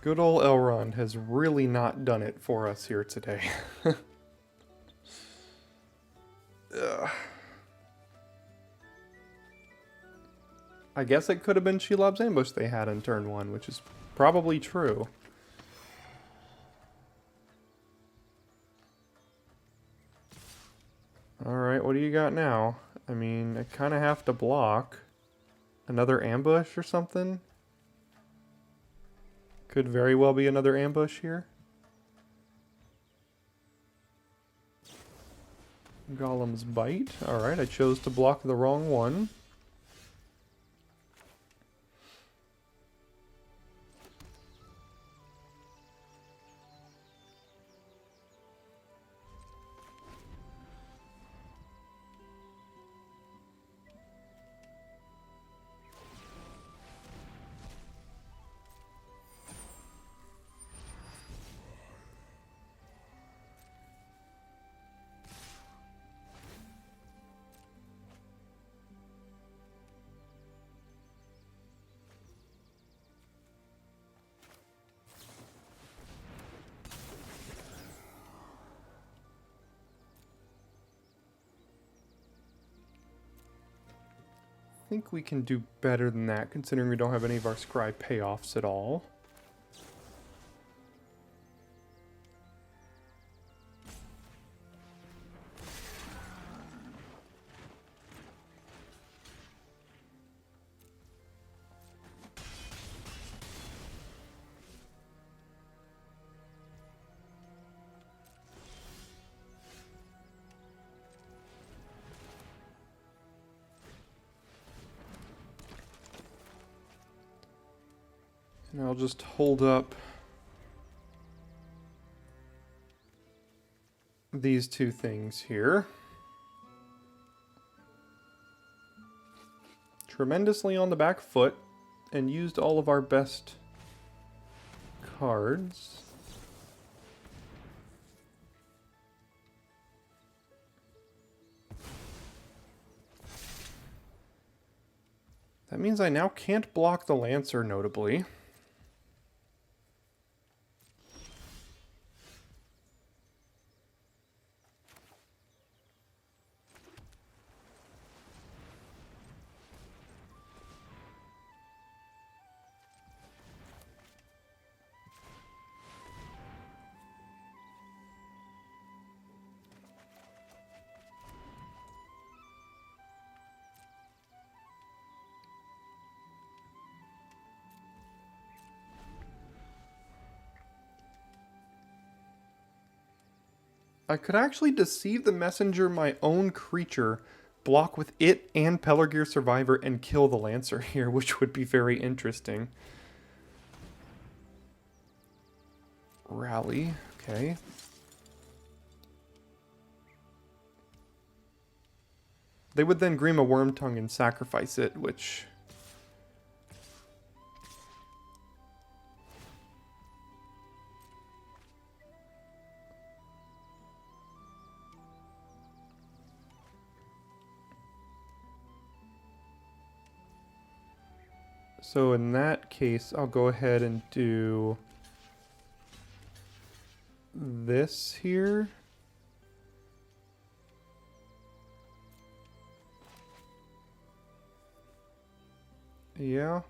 Speaker 1: Good old Elrond has really not done it for us here today. I guess it could have been Shelob's Ambush they had in turn 1, which is probably true. Alright, what do you got now? I mean, I kind of have to block. Another ambush or something? Could very well be another ambush here. Golem's Bite. Alright, I chose to block the wrong one. I think we can do better than that, considering we don't have any of our scry payoffs at all. And I'll just hold up these two things here. Tremendously on the back foot, and used all of our best cards. That means I now can't block the Lancer, notably. I could actually deceive the messenger my own creature, block with it and Pelargir Survivor, and kill the Lancer here, which would be very interesting. Rally, okay. They would then Grima Wormtongue and sacrifice it, which... So in that case, I'll go ahead and do this here. Yeah.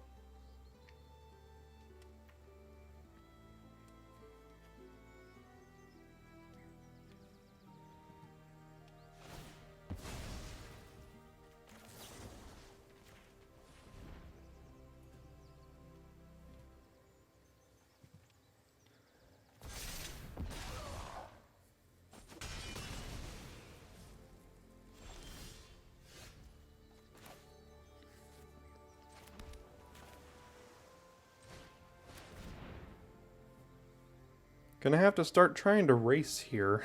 Speaker 1: Gonna have to start trying to race here.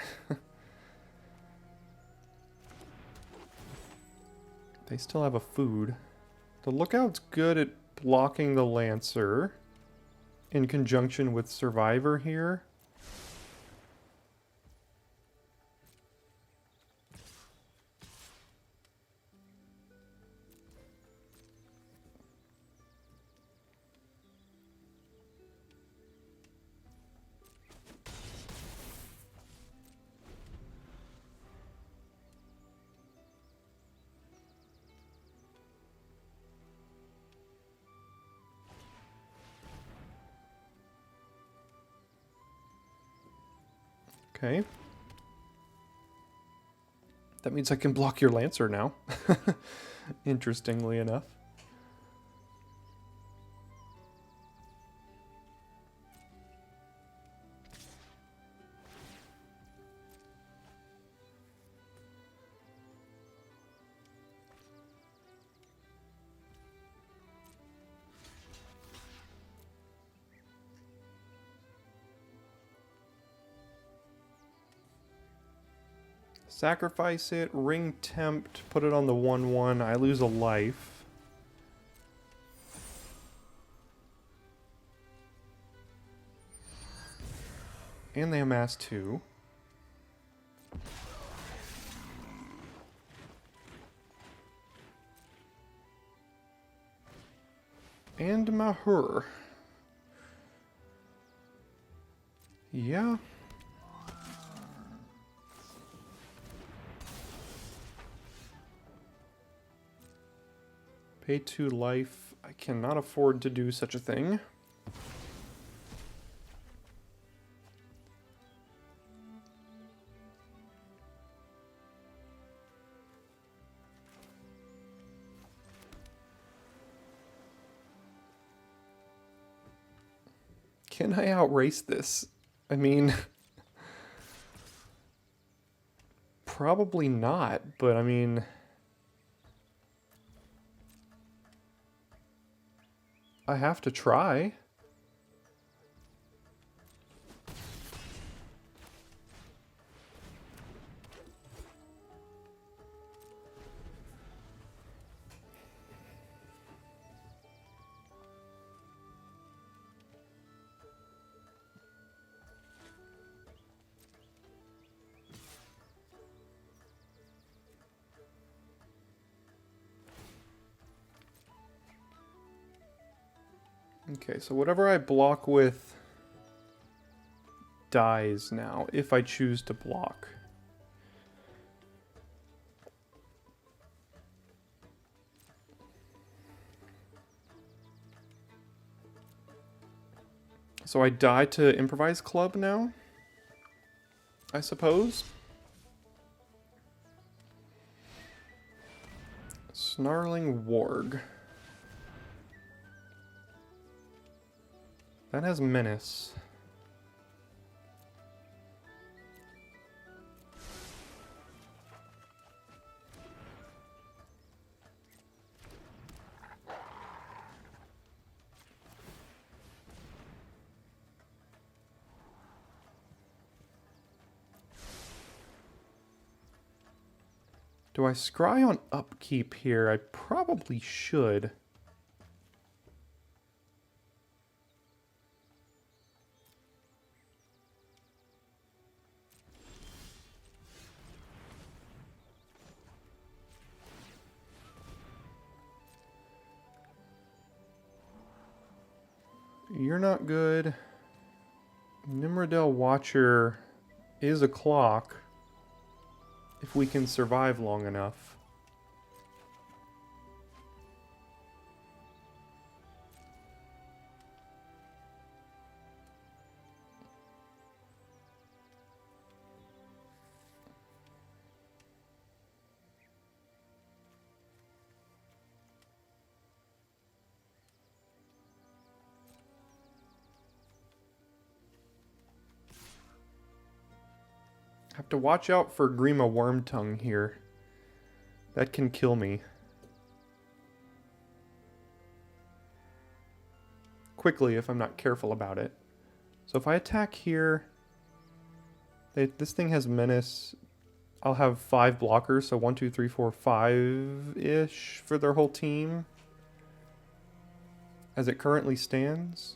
Speaker 1: They still have a food. The Lookout's good at blocking the Lancer in conjunction with Survivor here. Okay. That means I can block your Lancer now. Interestingly enough. Sacrifice it, ring tempt, put it on the 1/1. I lose a life. And they amass 2. And Mahur. Yeah. Pay 2 life. I cannot afford to do such a thing. Can I outrace this? I mean, probably not, but I mean... I have to try. Okay, so whatever I block with dies now, if I choose to block. So I die to Improvise Club now, I suppose. Snarling Warg. That has Menace. Do I scry on upkeep here? I probably should. You're not good. Nimrodel Watcher is a clock. If we can survive long enough. Have to watch out for Grima Wormtongue here. That can kill me. Quickly if I'm not careful about it. So if I attack here, this thing has Menace. I'll have 5 blockers, so 1, 2, 3, 4, 5-ish for their whole team. As it currently stands.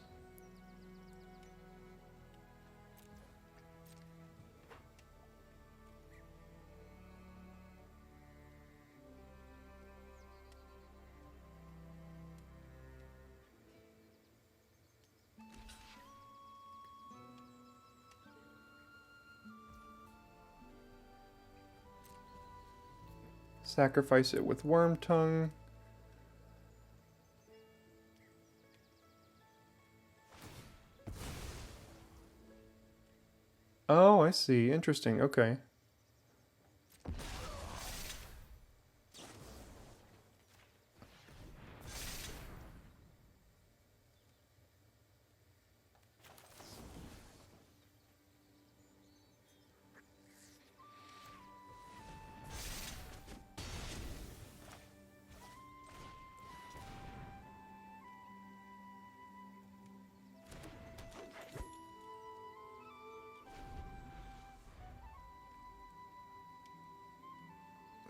Speaker 1: Sacrifice it with Wormtongue. Oh, I see. Interesting. Okay.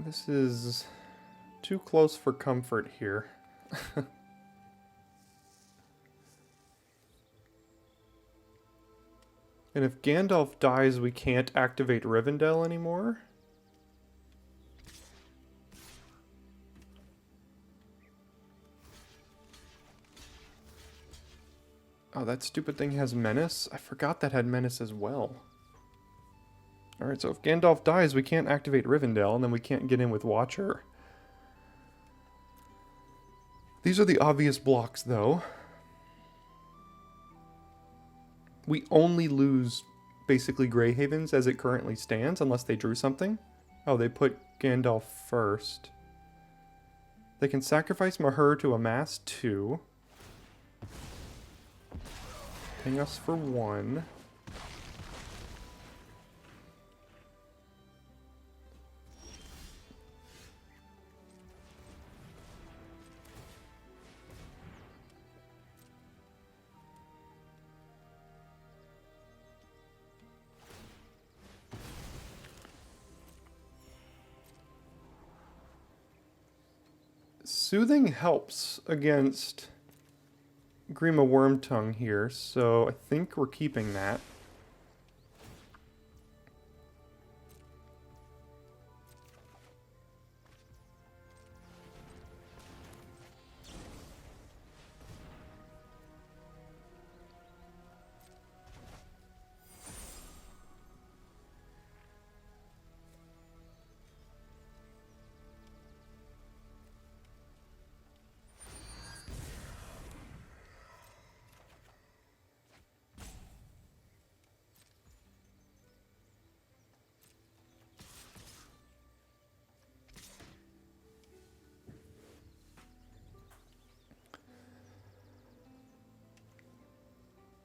Speaker 1: This is too close for comfort here. And if Gandalf dies, we can't activate Rivendell anymore? Oh, that stupid thing has Menace? I forgot that had Menace as well. Alright, so if Gandalf dies, we can't activate Rivendell, and then we can't get in with Watcher. These are the obvious blocks, though. We only lose, basically, Greyhavens as it currently stands, unless they drew something. Oh, they put Gandalf first. They can sacrifice Mahur to amass 2. Ping us for 1. Soothing helps against Grima Wormtongue here, so I think we're keeping that.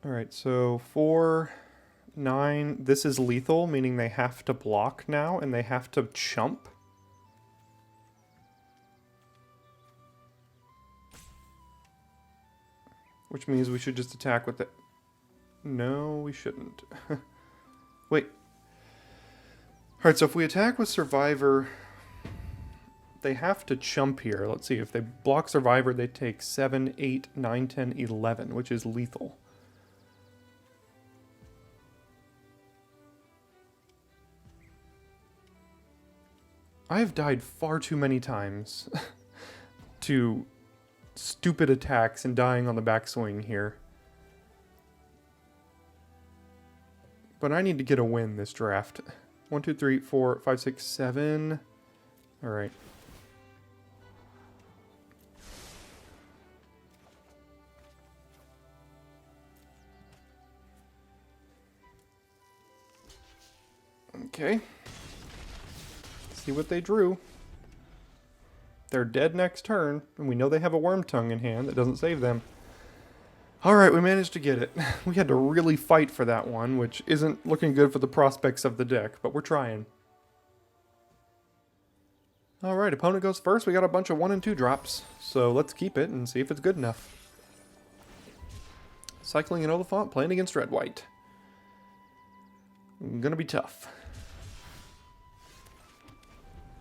Speaker 1: Alright, so 4, 9. This is lethal, meaning they have to block now, and they have to chump. Which means we should just attack with it. No, we shouldn't. Wait. Alright, so if we attack with Survivor, they have to chump here. Let's see, if they block Survivor, they take 7, 8, 9, 10, 11, which is lethal. I have died far too many times to stupid attacks and dying on the backswing here. But I need to get a win this draft. 1, 2, 3, 4, 5, 6, 7. Alright. Okay. See what they drew. They're dead next turn, and we know they have a Worm Tongue in hand that doesn't save them. Alright, we managed to get it. We had to really fight for that one, which isn't looking good for the prospects of the deck, but we're trying. Alright, opponent goes first. We got a bunch of 1 and 2 drops, so let's keep it and see if it's good enough. Cycling an Oliphant, playing against red-white. Gonna be tough.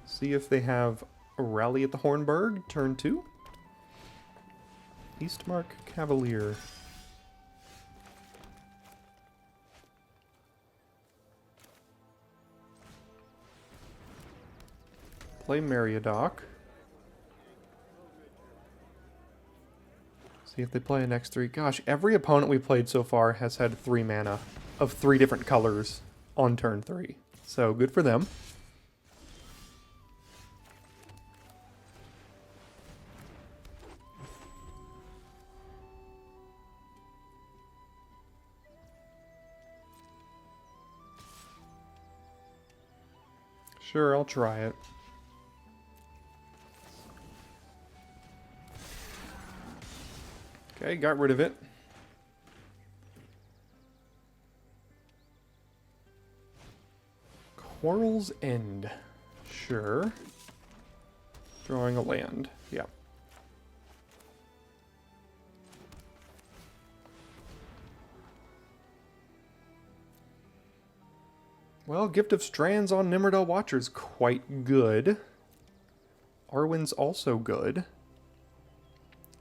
Speaker 1: See if they have a Rally at the Hornburg, turn 2. Eastmark Cavalier. Play Meriadoc. See if they play a next 3. Gosh, every opponent we played so far has had 3 mana of 3 different colors on turn 3. So good for them. Sure, I'll try it. Okay, got rid of it. Quarrel's End. Sure. Drawing a land. Yeah. Well, Gift of Strands on Nimrodel Watcher's quite good. Arwen's also good.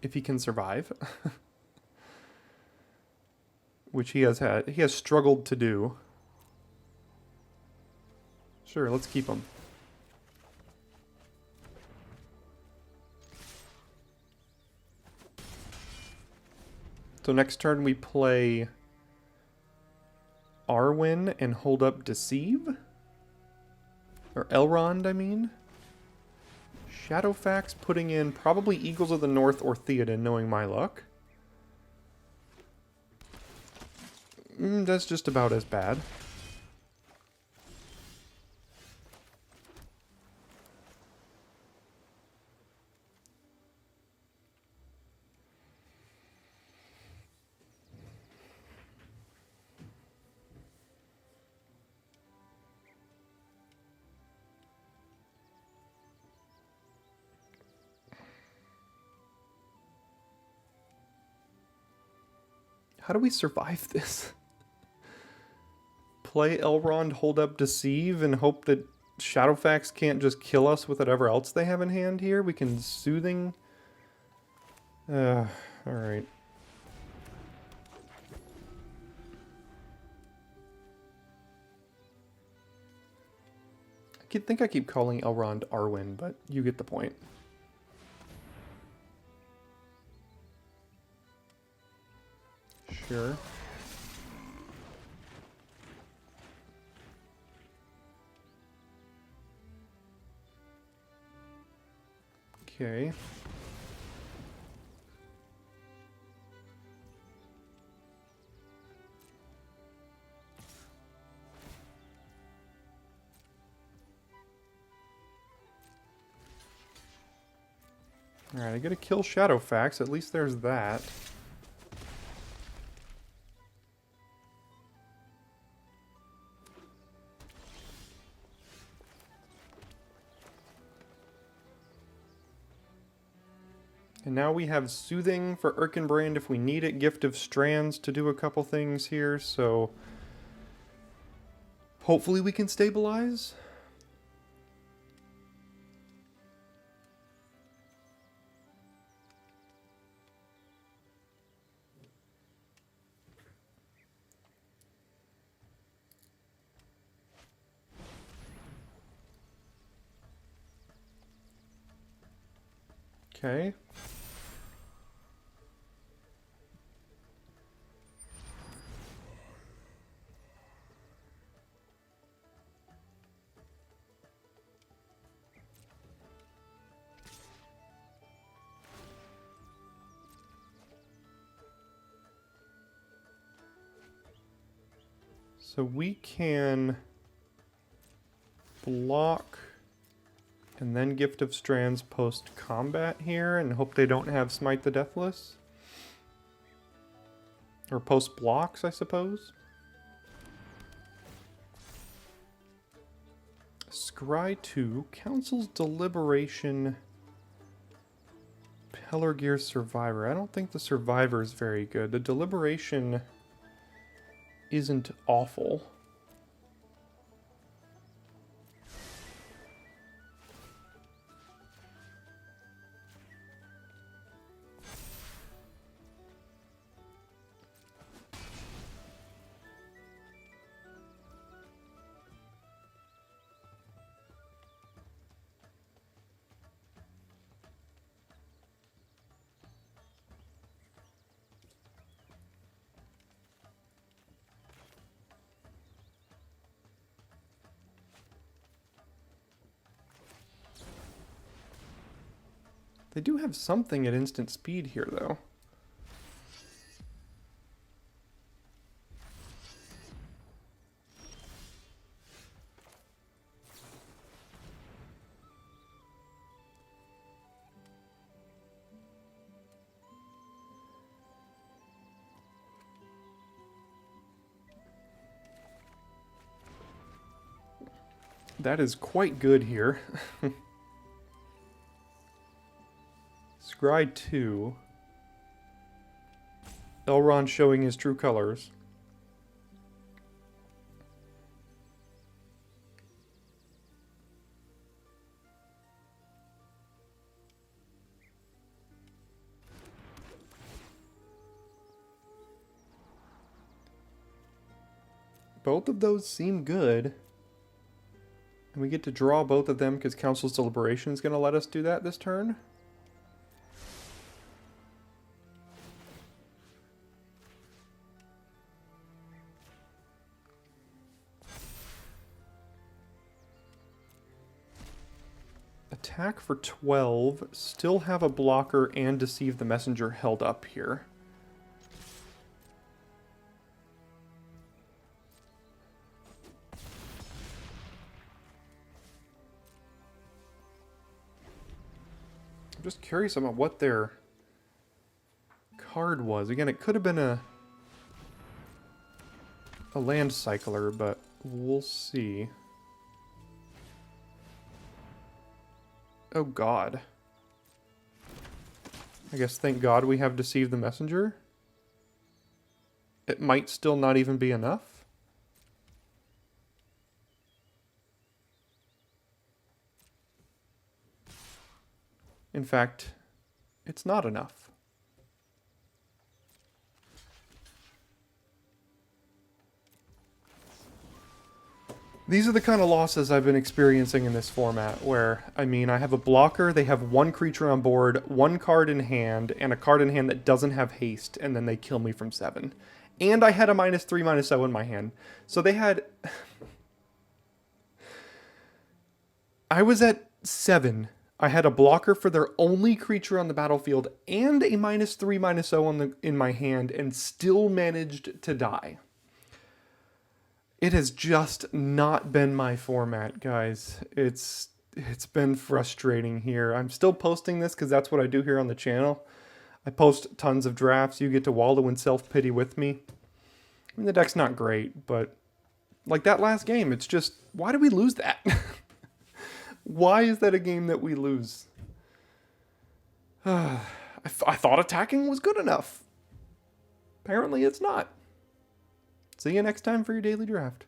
Speaker 1: If he can survive. Which he has struggled to do. Sure, let's keep him. So next turn we play Arwen and hold up Deceive? Or Elrond, I mean. Shadowfax putting in probably Eagles of the North or Theoden, knowing my luck. That's just about as bad. How do we survive this? Play Elrond, hold up Deceive, and hope that Shadowfax can't just kill us with whatever else they have in hand here? We can Soothing... alright. I think I keep calling Elrond Arwen, but you get the point. Sure. Okay. Alright, I gotta kill Shadowfax. At least there's that. And now we have Soothing for Erkenbrand if we need it. Gift of Strands to do a couple things here, so hopefully we can stabilize. Okay. So we can block and then Gift of Strands post-combat here and hope they don't have Smite the Deathless. Or post-blocks, I suppose. Scry 2, Council's Deliberation, Pelargir Survivor. I don't think the Survivor is very good. The Deliberation isn't awful. They do have something at instant speed here, though. That is quite good here. Scry 2. Elrond showing his true colors. Both of those seem good. And we get to draw both of them because Council's Deliberation is going to let us do that this turn. Attack for 12, still have a blocker and Deceive the Messenger held up here. I'm just curious about what their card was. Again, it could have been a land cycler, but we'll see. Oh god. I guess thank god we have Deceive the Messenger. It might still not even be enough. In fact, it's not enough. These are the kind of losses I've been experiencing in this format, where, I mean, I have a blocker, they have one creature on board, one card in hand, and a card in hand that doesn't have haste, and then they kill me from 7. And I had a -3/-0 in my hand. So they had... I was at 7. I had a blocker for their only creature on the battlefield, and a -3/-0 in my hand, and still managed to die. It has just not been my format, guys. It's been frustrating here. I'm still posting this because that's what I do here on the channel. I post tons of drafts. You get to wallow in self-pity with me. I mean, the deck's not great, but like that last game, it's just, why did we lose that? Why is that a game that we lose? I I thought attacking was good enough. Apparently it's not. See you next time for your daily draft.